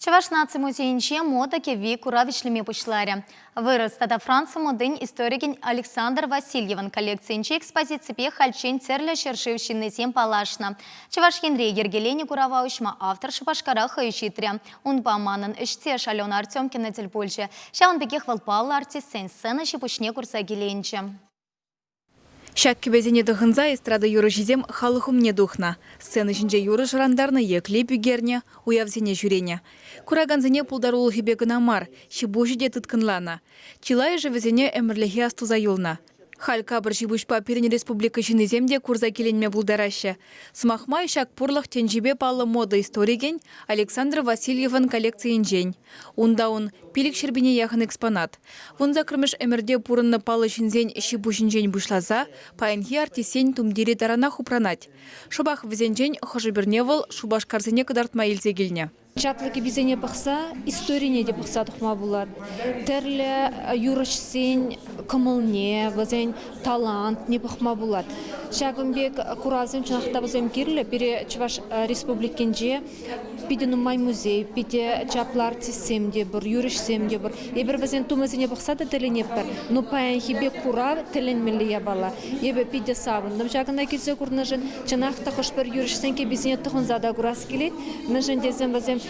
Чаваш наци музейнче мода кеви куравичлеми пушларе. Вырос тада Франция модын историкин Александр Васильеван коллекциянче экспозиции хальчен церля шершивщины тем палашна. Чаваш Хенрей Ергелени кураваушма автор шапашкара хающитря. Он поманан иште Алена Артемкина тельпольче. Шаун бекех валпала артист сцена шипушне курса геленче. Шак кебезене дыхынза эстрада юрыжизем халыхумне духна. Сцена жинже юрыш рандарны екле бюгерне, уявзене жюрене. Кураганзене пулдарулы хебегына мар, шибушиде тыткынлана. Чилай же везене эмірліхе астуза юлна. Халька бір жибушпа Пирин Республика жинеземде курза келенме булдарашы. Смахмай шак пурлах тенжибе палы мода историген Александр Васильеван коллекциен жень. Ундаун пилик шербине яхын экспонат. Вунза кірміш эмірде пурынны палы жинзен шибушин жень бушлаза, паянхи артисен тумдири тарана хупранать. Шубах візен жень хожиберневал шубаш карзене кыдартма елзе келне. Чаплыки бизене бақса, историне де бақса тұқма болады. Тәрлі юрышсен, кымылне, вазен талант не бақма болады. Шагымбек куразым чынақта вазем керлі, бере Чуваш республикенже, биде нумай музей, биде чаплар тисемде бір, юрышсемде бір. Ебір вазен тумазене бақса да тіліне бір. Но паян хибе кура тілінмелі ябала. Ебі биде савындым. Шагында келсе күрнажын, чынақта хош бір юрышсенке бізене тұқын зада курас келет. Нажын дезем вазем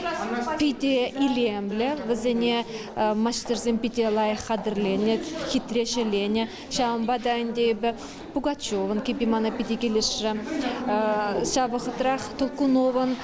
пите илемле, вазене мастерзем пите лай хадырлене, хитрешелене, шамбадандебе, Пугачеван, кипимана пите келешре, шавахатрах Толкунован,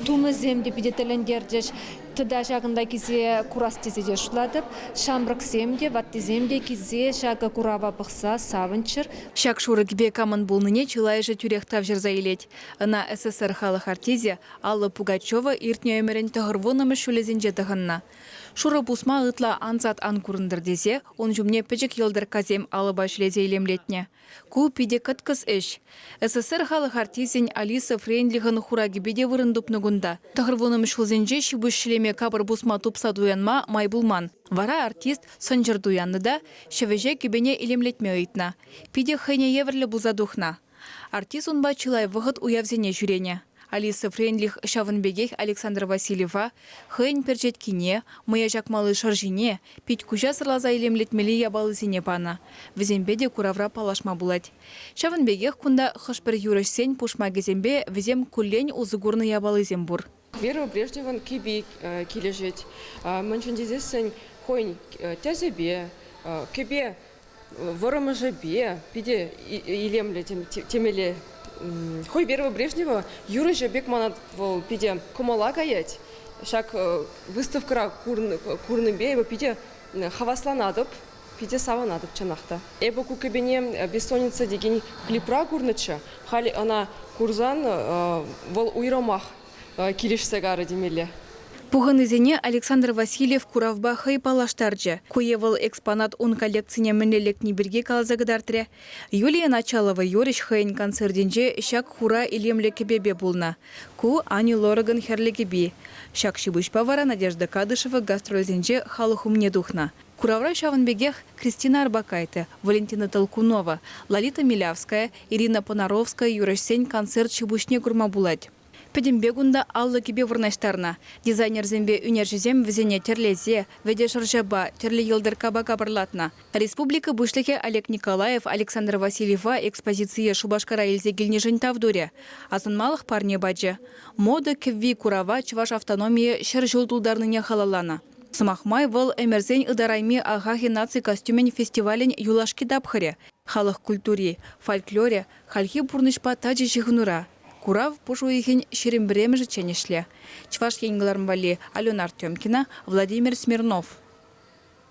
тумаземде пите телендердеш, Тада шагында кизе курас тезеде шуладып, шамрак земде, ватты земде кизе шага курава бақса савынчыр. Шак шуры кбе каман болныне чылай же тюрех тавжыр заилеть. На СССР халық артизе Алла Пугачева иртне өмерен тағырвонымы шулезенже тағынна. Шуры пусма ытла анзат анкурындыр дезе, он жүмне пәчік елдір казем алыба шлезе илемлетне. Ку пиде кыткыз эш. СССР халық артизен Алиса Фрейндлихан хураги беде вырындып нүгунда. Тағырвонымы шулзенже шибуш шлеме кабыр бусма тупса дуянма май булман. Вара артист сонжыр дуянны да, шевеже кебене илемлетме өйтна. Пиде хэне еверлі бұлзадухна. Артист унба чылай вғыт уявзене жүрене. Алиса Фрейндлих шавынбегех Александр Васильева, хэн перчеткине, моя жакмалы шаржине, пить кужа сырлаза илемлетмели ябалы зене пана. Везембеде куравра палашма булать. Шавынбегех кунда хышпер юрышсен пушма гезембе везем кулень узыгурны ябалы зембур. Веру Брежневан киби килежет. Манчундизесен хойн тязебе, кебе воромажебе, пиде илемле темеле. Хой Веру Брежнева Юра Жебек манат в пиде комала гаять. Шак выставка курныбе его пиде хавасланадып, пиде саванадып чанахта. Эбо кукебене бессонница деген хлипра курныча. Хали она курзан вол уйромах килешсе гары демеле. Пуғанызене Александр Васильев куравба хай палаштарджа. Куевал экспонат он коллекцине менелек неберге калазагадартре. Юлия Началова Йориш хайн концертенже шак хура илемле кебебе булна. Ку Ани Лораган херлегеби. Шак шибушпавара Надежда Кадышева гастролзенже халухумне духна. Куравра шаванбегех Кристина Арбакайте, Валентина Толкунова, Лолита Милявская, Ирина Понаровская Юрашсень концерт шибушне гурмабулать. Педембегунда Алла кебе вырнаштарна. Дизайнер зембе үнержізем візене терлезе, веде шаржаба, терле елдер кабака барлатна. Республика Бушлихе Олег Николаев, Александр Васильева экспозиция Шубашкара елзе гильнежен тавдуре. Азынмалық парне баджы. Мода кевви курава Чуваш автономия шаржул тулдарныне халалана. Смахмай вол эмерзень ыдарайми агахи наци костюмен фестивален юлашки дабхаре. Халық культуре, фольклоре, хальхи бурнышпа таджи жихнура. Курав пушуихин шерембремежи ченешле. Чваш Алена Артемкина, Владимир Смирнов.